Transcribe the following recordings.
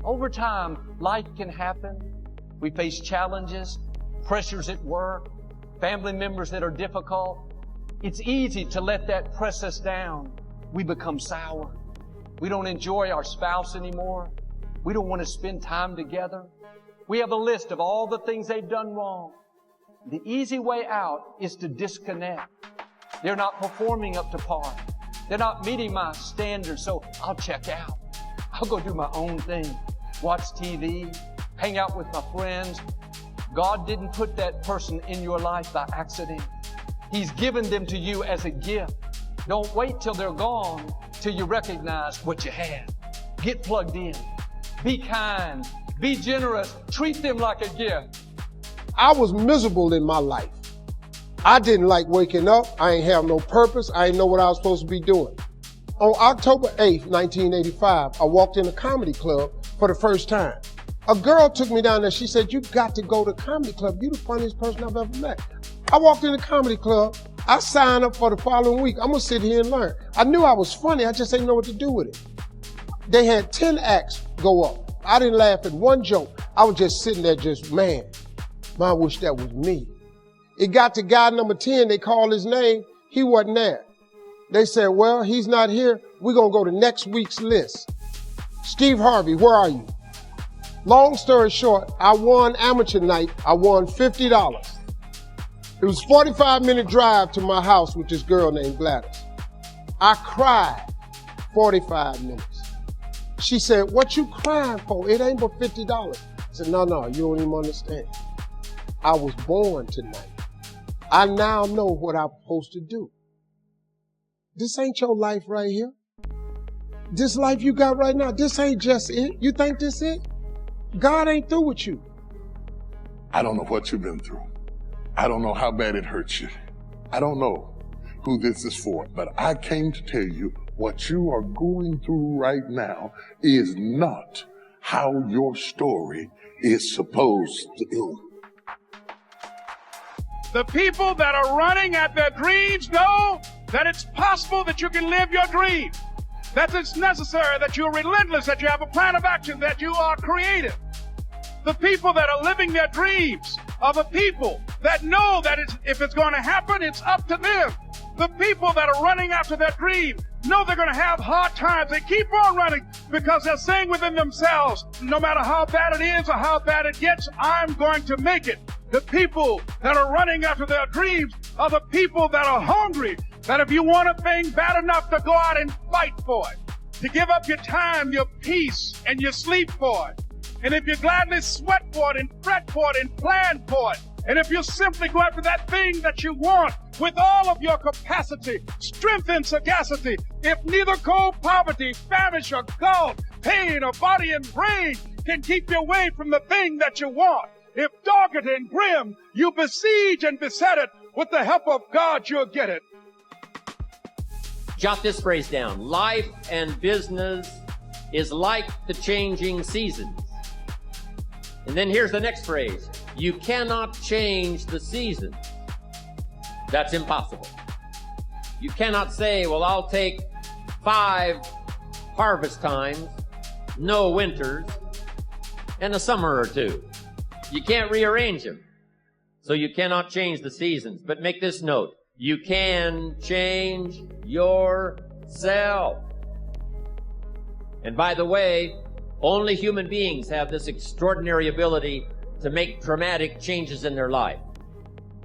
Over time, life can happen. We face challenges, pressures at work, family members that are difficult. It's easy to let that press us down. We become sour. We don't enjoy our spouse anymore. We don't want to spend time together. We have a list of all the things they've done wrong. The easy way out is to disconnect. They're not performing up to par. They're not meeting my standards, so I'll check out. I'll go do my own thing. Watch TV, hang out with my friends. God didn't put that person in your life by accident. He's given them to you as a gift. Don't wait till they're gone till you recognize what you have. Get plugged in. Be kind. Be generous. Treat them like a gift. I was miserable in my life. I didn't like waking up. I ain't have no purpose. I didn't know what I was supposed to be doing. On October 8th, 1985, I walked in a comedy club for the first time. A girl took me down there. She said, "You got to go to the comedy club. You're the funniest person I've ever met." I walked in the comedy club. I signed up for the following week. I'm going to sit here and learn. I knew I was funny. I just didn't know what to do with it. They had 10 acts go up. I didn't laugh at one joke. I was just sitting there man, I wish that was me. It got to guy number 10. They called his name. He wasn't there. They said, "Well, he's not here. We're going to go to next week's list." "Steve Harvey, where are you?" Long story short, I won amateur night. I won $50. It was a 45-minute drive to my house with this girl named Gladys. I cried 45 minutes. She said, "What you crying for? It ain't but $50. I said, No, you don't even understand. I was born tonight. I now know what I'm supposed to do. This ain't your life right here. This life you got right now, this ain't just it. You think this it? God ain't through with you." I don't know what you've been through. I don't know how bad it hurts you. I don't know who this is for, but I came to tell you what you are going through right now is not how your story is supposed to end. The people that are running at their dreams know that it's possible that you can live your dream, that it's necessary, that you're relentless, that you have a plan of action, that you are creative. The people that are living their dreams are the people that know that if it's going to happen, it's up to them. The people that are running after their dream know they're going to have hard times. They keep on running because they're saying within themselves, no matter how bad it is or how bad it gets, I'm going to make it. The people that are running after their dreams are the people that are hungry, that if you want a thing bad enough to go out and fight for it, to give up your time, your peace, and your sleep for it, and if you gladly sweat for it and fret for it and plan for it, and if you simply go after that thing that you want with all of your capacity, strength, and sagacity, if neither cold poverty, famish, or gulf, pain, or body and brain can keep you away from the thing that you want, if dogged and grim, you besiege and beset it, with the help of God, you'll get it. Jot this phrase down. Life and business is like the changing seasons. And then here's the next phrase. You cannot change the seasons. That's impossible. You cannot say, well, I'll take 5 harvest times, no winters, and a summer or 2. You can't rearrange them. So you cannot change the seasons. But make this note. You can change yourself. And by the way, only human beings have this extraordinary ability to make dramatic changes in their life.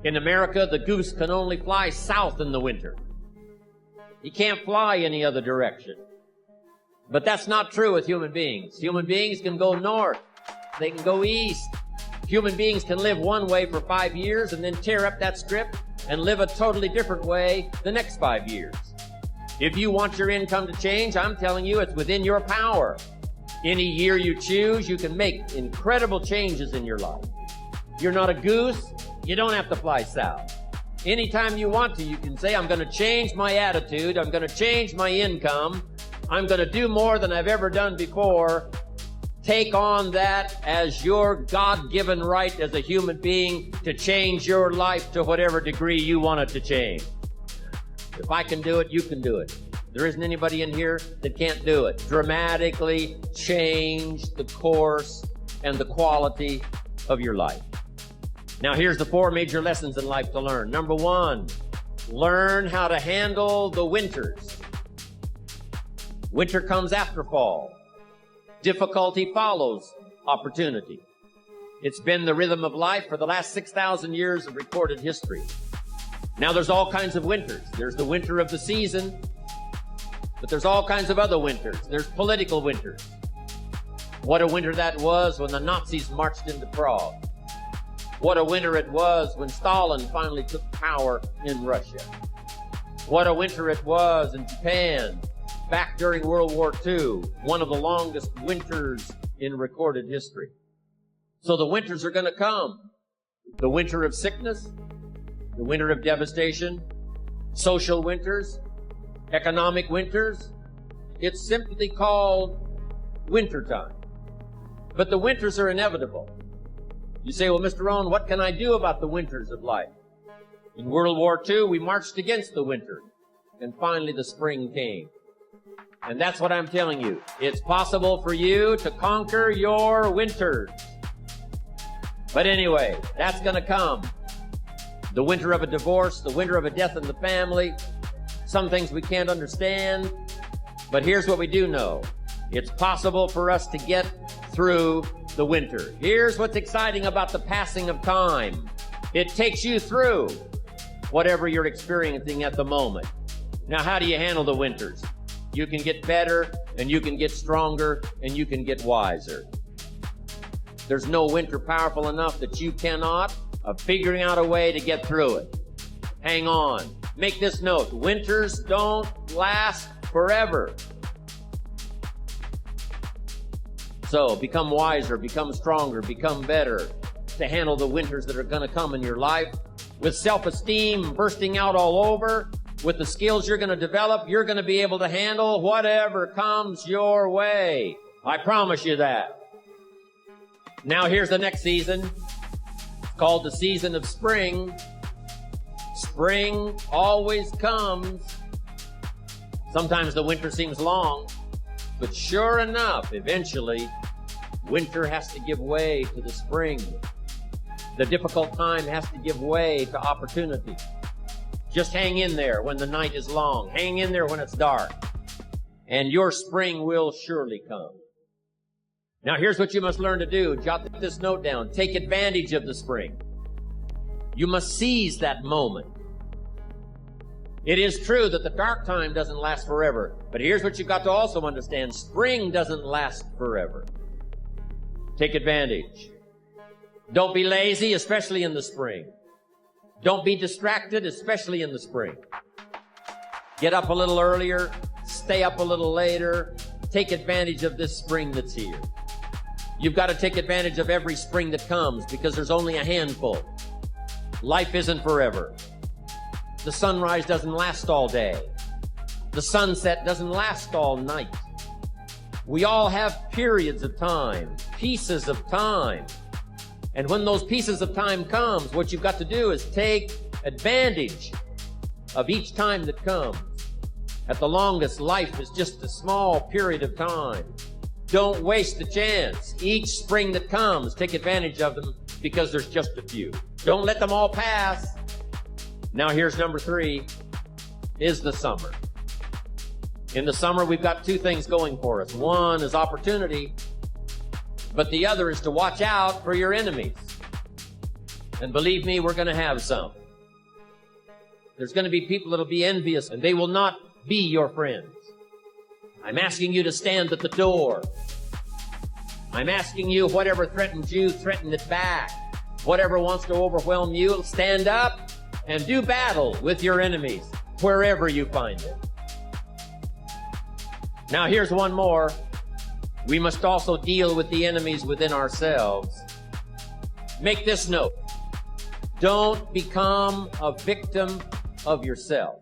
In America, the goose can only fly south in the winter. He can't fly any other direction. But that's not true with human beings. Human beings can go north. They can go east. Human beings can live one way for 5 years and then tear up that strip and live a totally different way the next 5 years. If you want your income to change, I'm telling you, it's within your power. Any year you choose, you can make incredible changes in your life. You're not a goose. You don't have to fly south. Anytime you want to, you can say, I'm going to change my attitude. I'm going to change my income. I'm going to do more than I've ever done before. Take on that as your God-given right as a human being to change your life to whatever degree you want it to change. If I can do it, you can do it. There isn't anybody in here that can't do it. Dramatically change the course and the quality of your life. Now here's the 4 major lessons in life to learn. Number 1, learn how to handle the winters. Winter comes after fall. Difficulty follows opportunity. It's been the rhythm of life for the last 6,000 years of recorded history. Now there's all kinds of winters. There's the winter of the season, but there's all kinds of other winters. There's political winters. What a winter that was when the Nazis marched into Prague. What a winter it was when Stalin finally took power in Russia. What a winter it was in Japan back during World War II, one of the longest winters in recorded history. So the winters are going to come. The winter of sickness, the winter of devastation, social winters, economic winters. It's simply called wintertime. But the winters are inevitable. You say, well, Mr. Rohn, what can I do about the winters of life? In World War II, we marched against the winter, and finally the spring came. And that's what I'm telling you. It's possible for you to conquer your winters. But anyway, that's going to come. The winter of a divorce, the winter of a death in the family, some things we can't understand. But here's what we do know. It's possible for us to get through the winter. Here's what's exciting about the passing of time. It takes you through whatever you're experiencing at the moment. Now, how do you handle the winters? You can get better, and you can get stronger, and you can get wiser. There's no winter powerful enough that you cannot of figuring out a way to get through it. Hang on. Make this note. Winters don't last forever. So become wiser, become stronger, become better to handle the winters that are going to come in your life. With self-esteem bursting out all over, with the skills you're going to develop, you're going to be able to handle whatever comes your way. I promise you that. Now here's the next season. It's called the season of spring. Spring always comes. Sometimes the winter seems long, but sure enough, eventually, winter has to give way to the spring. The difficult time has to give way to opportunity. Just hang in there when the night is long. Hang in there when it's dark. And your spring will surely come. Now here's what you must learn to do. Jot this note down. Take advantage of the spring. You must seize that moment. It is true that the dark time doesn't last forever. But here's what you've got to also understand. Spring doesn't last forever. Take advantage. Don't be lazy, especially in the spring. Don't be distracted, especially in the spring. Get up a little earlier, stay up a little later. Take advantage of this spring that's here. You've got to take advantage of every spring that comes because there's only a handful. Life isn't forever. The sunrise doesn't last all day. The sunset doesn't last all night. We all have periods of time, pieces of time. And when those pieces of time comes, what you've got to do is take advantage of each time that comes. At the longest, life is just a small period of time. Don't waste a chance. Each spring that comes, take advantage of them because there's just a few. Don't let them all pass. Now here's number 3, is the summer. In the summer, we've got 2 things going for us. One is opportunity, but the other is to watch out for your enemies. And believe me, we're going to have some. There's going to be people that'll be envious, and they will not be your friends. I'm asking you to stand at the door. I'm asking you, whatever threatens you, threaten it back. Whatever wants to overwhelm you, stand up and do battle with your enemies, wherever you find them. Now here's one more. We must also deal with the enemies within ourselves. Make this note. Don't become a victim of yourself.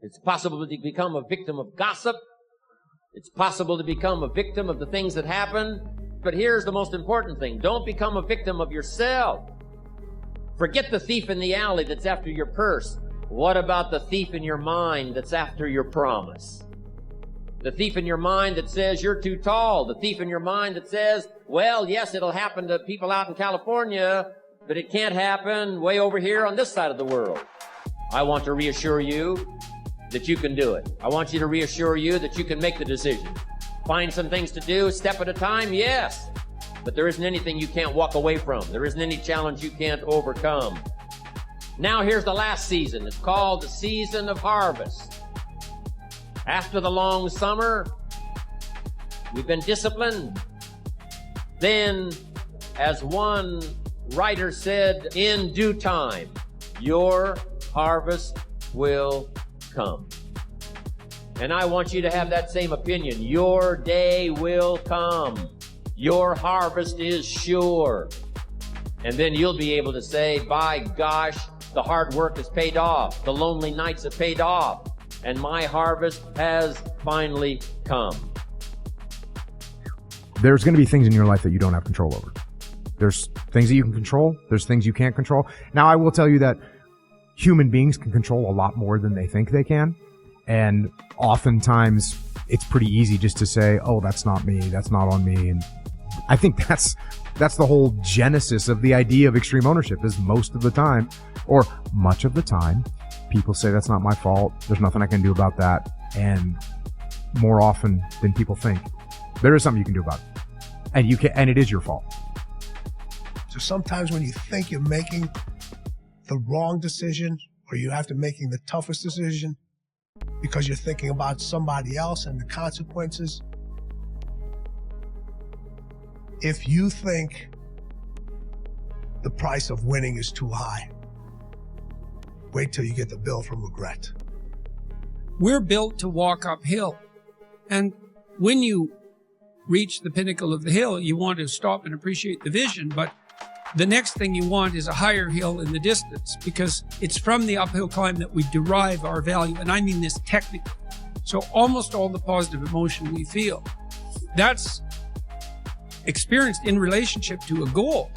It's possible to become a victim of gossip. It's possible to become a victim of the things that happen. But here's the most important thing. Don't become a victim of yourself. Forget the thief in the alley that's after your purse. What about the thief in your mind that's after your promise? The thief in your mind that says you're too tall. The thief in your mind that says, well, yes, it'll happen to people out in California, but it can't happen way over here on this side of the world. I want to reassure you that you can do it. I want you to reassure you that you can make the decision. Find some things to do, step at a time, yes. But there isn't anything you can't walk away from. There isn't any challenge you can't overcome. Now here's the last season. It's called the season of harvest. After the long summer, we've been disciplined. Then, as one writer said, in due time, your harvest will come. And I want you to have that same opinion. Your day will come. Your harvest is sure. And then you'll be able to say, by gosh, the hard work has paid off. The lonely nights have paid off. And my harvest has finally come. There's going to be things in your life that you don't have control over. There's things that you can control. There's things you can't control. Now, I will tell you that human beings can control a lot more than they think they can. And oftentimes it's pretty easy just to say, oh, that's not me. That's not on me. And I think that's the whole genesis of the idea of extreme ownership is most of the time, or much of the time, people say that's not my fault. There's nothing I can do about that. And more often than people think, there is something you can do about it. And you can, and it is your fault. So sometimes when you think you're making the wrong decision, or you have to making the toughest decision because you're thinking about somebody else and the consequences, if you think the price of winning is too high, wait till you get the bill from regret. We're built to walk uphill. And when you reach the pinnacle of the hill, you want to stop and appreciate the vision. But the next thing you want is a higher hill in the distance, because it's from the uphill climb that we derive our value. And I mean this technically. So almost all the positive emotion we feel, that's experienced in relationship to a goal.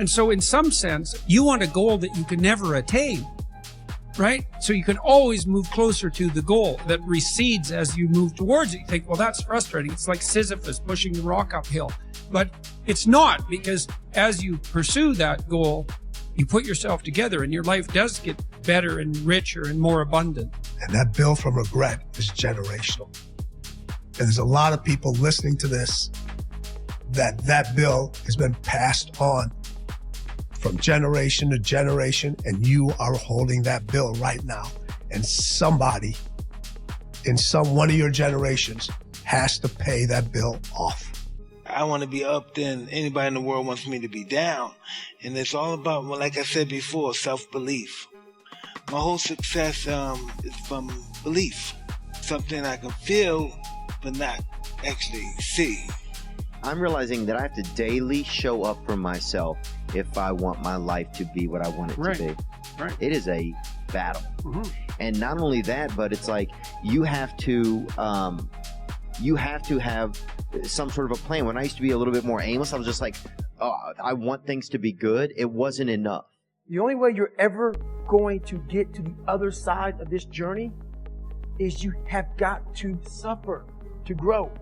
And so in some sense, you want a goal that you can never attain, right? So you can always move closer to the goal that recedes as you move towards it. You think, well, that's frustrating. It's like Sisyphus pushing the rock uphill. But it's not, because as you pursue that goal, you put yourself together and your life does get better and richer and more abundant. And that bill from regret is generational. And there's a lot of people listening to this that bill has been passed on from generation to generation, and you are holding that bill right now. And somebody in one of your generations has to pay that bill off. I want to be up, then anybody in the world wants me to be down. And it's all about, well, like I said before, self-belief. My whole success is from belief. Something I can feel, but not actually see. I'm realizing that I have to daily show up for myself if I want my life to be what I want it to be. Right. It is a battle. Mm-hmm. And not only that, but it's like you have to have some sort of a plan. When I used to be a little bit more aimless, I was just like, oh, I want things to be good. It wasn't enough. The only way you're ever going to get to the other side of this journey is you have got to suffer to grow.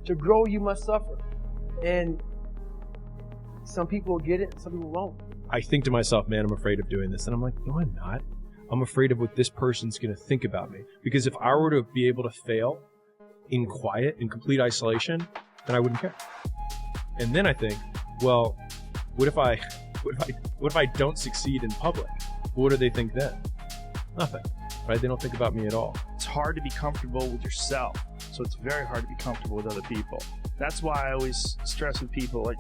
To grow, you must suffer. And some people will get it, some people won't. I think to myself, man, I'm afraid of doing this. And I'm like, no, I'm not. I'm afraid of what this person's going to think about me. Because if I were to be able to fail in quiet, in complete isolation, then I wouldn't care. And then I think, well, what if I don't succeed in public? What do they think then? Nothing, right? They don't think about me at all. It's hard to be comfortable with yourself. So it's very hard to be comfortable with other people. That's why I always stress with people, like,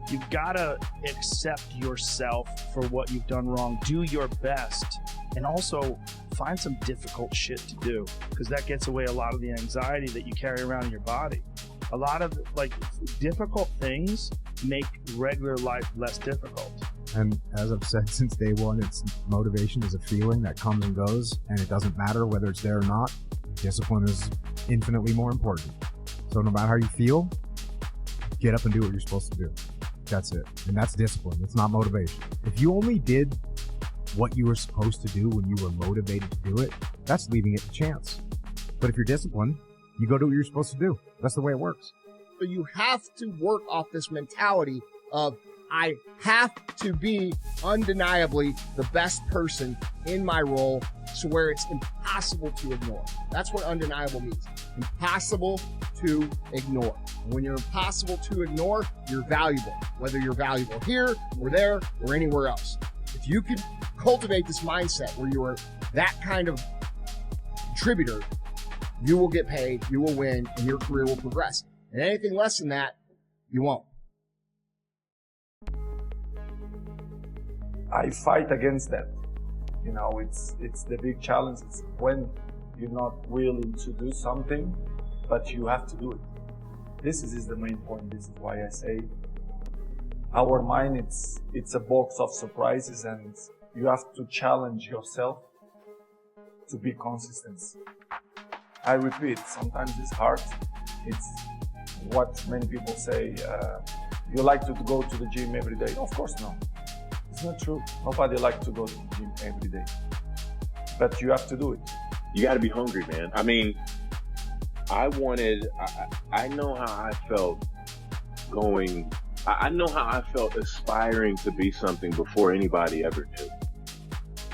you've got to accept yourself for what you've done wrong. Do your best. And also find some difficult shit to do, because that gets away a lot of the anxiety that you carry around in your body. A lot of difficult things make regular life less difficult. And as I've said since day one, it's motivation is a feeling that comes and goes, and it doesn't matter whether it's there or not. Discipline is infinitely more important. So no matter how you feel, get up and do what you're supposed to do. That's it. And that's discipline. It's not motivation. If you only did what you were supposed to do when you were motivated to do it, that's leaving it to chance. But if you're disciplined, you go do what you're supposed to do. That's the way it works. So you have to work off this mentality of, I have to be undeniably the best person in my role, to where it's impossible to ignore. That's what undeniable means. Impossible to ignore. And when you're impossible to ignore, you're valuable, whether you're valuable here or there or anywhere else. If you can cultivate this mindset where you are that kind of contributor, you will get paid, you will win, and your career will progress. And anything less than that, you won't. I fight against that. You know, it's the big challenge. It's when you're not willing to do something, but you have to do it. This is the main point. This is why I say our mind, it's a box of surprises, and you have to challenge yourself to be consistent. I repeat, sometimes it's hard. It's what many people say, you like to go to the gym every day. Of course not. It's not true. Nobody likes to go to the gym every day. But you have to do it. You got to be hungry, man. I mean, I know how I felt I know how I felt aspiring to be something before anybody ever knew.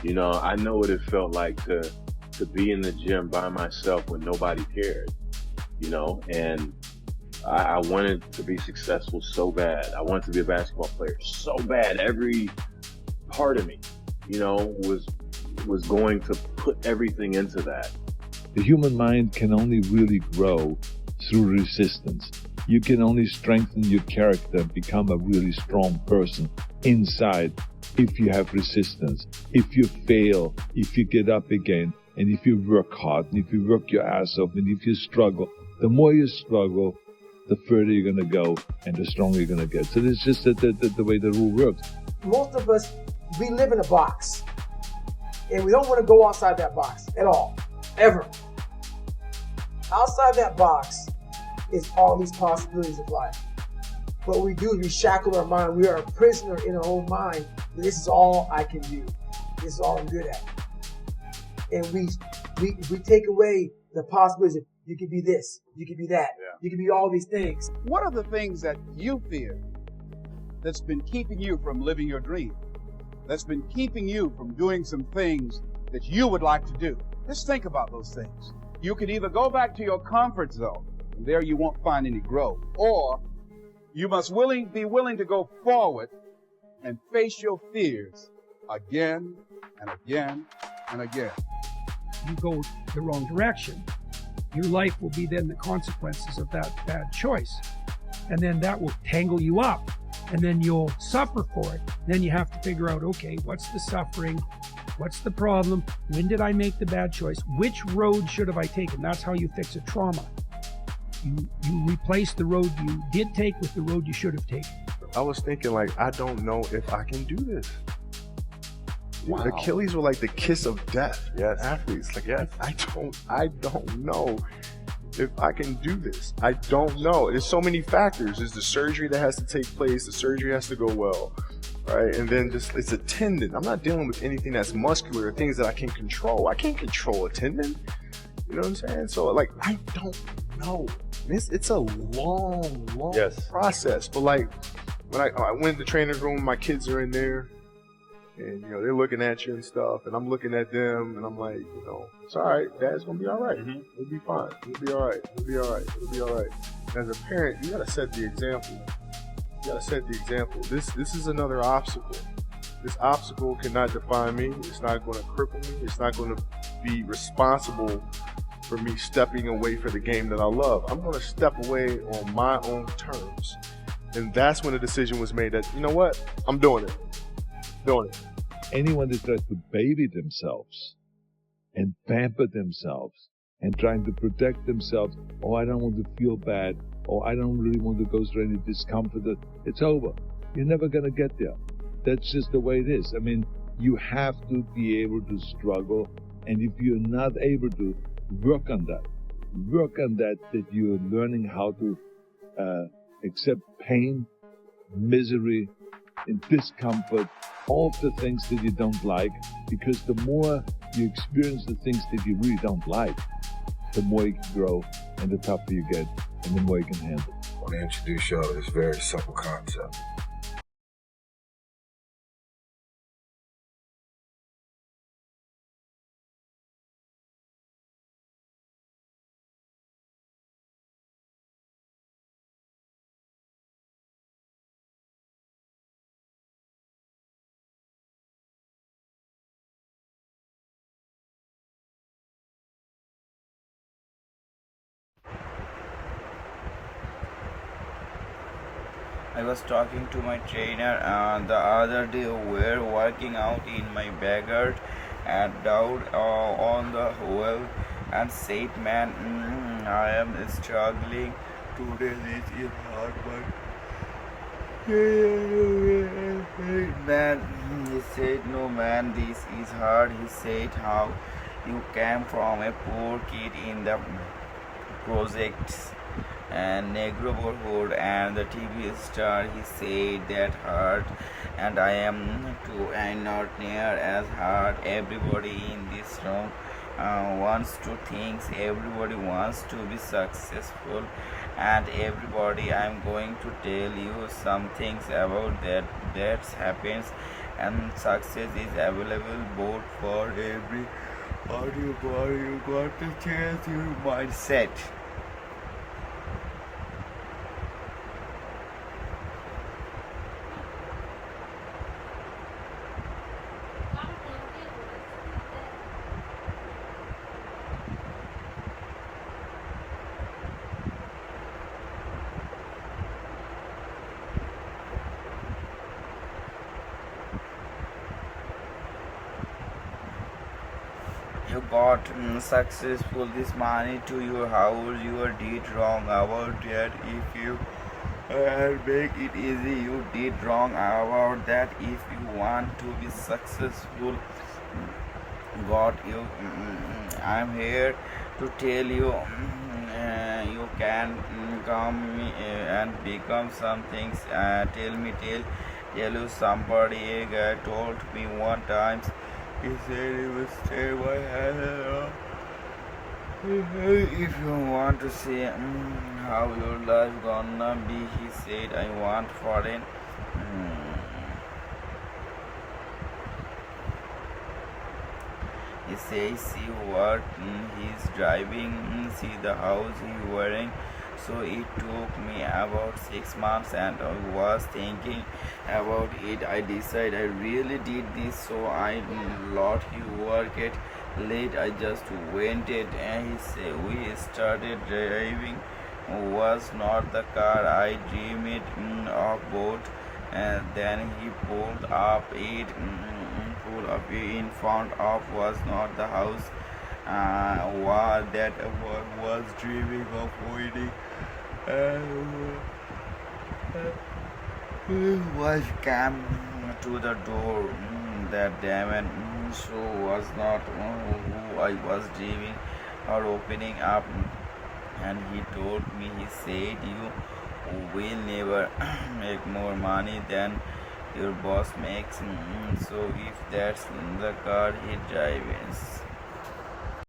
You know, I know what it felt like to be in the gym by myself when nobody cared, you know, and I wanted to be successful so bad. I wanted to be a basketball player so bad. Every part of me, you know, was going to put everything into that. The human mind can only really grow through resistance. You can only strengthen your character and become a really strong person inside if you have resistance. If you fail, if you get up again, and if you work hard, and if you work your ass off, and if you struggle, the more you struggle, the further you're going to go and the stronger you're going to get. So it's just the way the rule works. Most of us, we live in a box, and we don't want to go outside that box at all, ever. Outside that box is all these possibilities of life. What we do is we shackle our mind. We are a prisoner in our own mind. This is all I can do. This is all I'm good at. And we take away the possibilities of, you could be this, you could be that, you could be all these things. What are the things that you fear that's been keeping you from living your dream? That's been keeping you from doing some things that you would like to do? Just think about those things. You could either go back to your comfort zone, and there you won't find any growth, or you must be willing to go forward and face your fears again and again and again. You go the wrong direction, your life will be then the consequences of that bad choice. And then that will tangle you up, and then you'll suffer for it. Then you have to figure out, okay, what's the suffering? What's the problem? When did I make the bad choice? Which road should have I taken? That's how you fix a trauma. You replace the road you did take with the road you should have taken. I was thinking, like, I don't know if I can do this. Wow. Achilles were like the kiss of death. Yes. Athletes. Like, yes, I don't know if I can do this. I don't know. There's so many factors. There's the surgery that has to take place. The surgery has to go well, right? And then just, it's a tendon. I'm not dealing with anything that's muscular or things that I can control. I can't control a tendon. You know what I'm saying? So, like, I don't know. It's a long process. But, like, when I went to the training room, my kids are in there. And, you know, they're looking at you and stuff, and I'm looking at them, and I'm like, you know, it's all right. Dad's going to be all right. Mm-hmm. We'll be fine. We'll be all right. We'll be all right. We'll be all right. As a parent, you got to set the example. You got to set the example. This is another obstacle. This obstacle cannot define me. It's not going to cripple me. It's not going to be responsible for me stepping away for the game that I love. I'm going to step away on my own terms. And that's when the decision was made that, you know what? I'm doing it. Doing it. Anyone that tries to baby themselves and pamper themselves and trying to protect themselves, oh, I don't want to feel bad, oh, I don't really want to go through any discomfort, it's over. You're never going to get there. That's just the way it is. I mean, you have to be able to struggle, and if you're not able to, work on that. Work on that you're learning how to accept pain, misery, and discomfort all of the things that you don't like, because the more you experience the things that you really don't like, the more you can grow and the tougher you get and the more you can handle. I want to introduce y'all to this very simple concept. I was talking to my trainer the other day. We were working out in my backyard and down on the wall and said, man, I am struggling today. This is hard, but man, he said, no man, this is hard. He said, how you came from a poor kid in the projects and neighborhood and the TV star. He said that hard, and I am too. I'm not near as hard. Everybody in this room wants to think. Everybody wants to be successful, and everybody. I'm going to tell you some things about that. That happens, and success is available both for every. But you got to change your mindset. You got successful this money to your house. You did wrong about that. If you make it easy, you did wrong about that. If you want to be successful, got you. I'm here to tell you you can come and become something. Tell you somebody. A guy told me one time. He said he will stay my hand. If you want to see how your life gonna be, he said, I want foreign. He says, see what he's driving, see the house he's wearing. So it took me about 6 months, and I was thinking about it. I decided I really did this, so I let you work it late. I just went it, and he said we started driving. Was not the car I dreamed of boat, and then he pulled up in front of was not the house that was dreaming of waiting. Was came to the door. That damn so was not who I was dreaming or opening up. And he told me, he said, you will never make more money than your boss makes. So if that's the car he drives.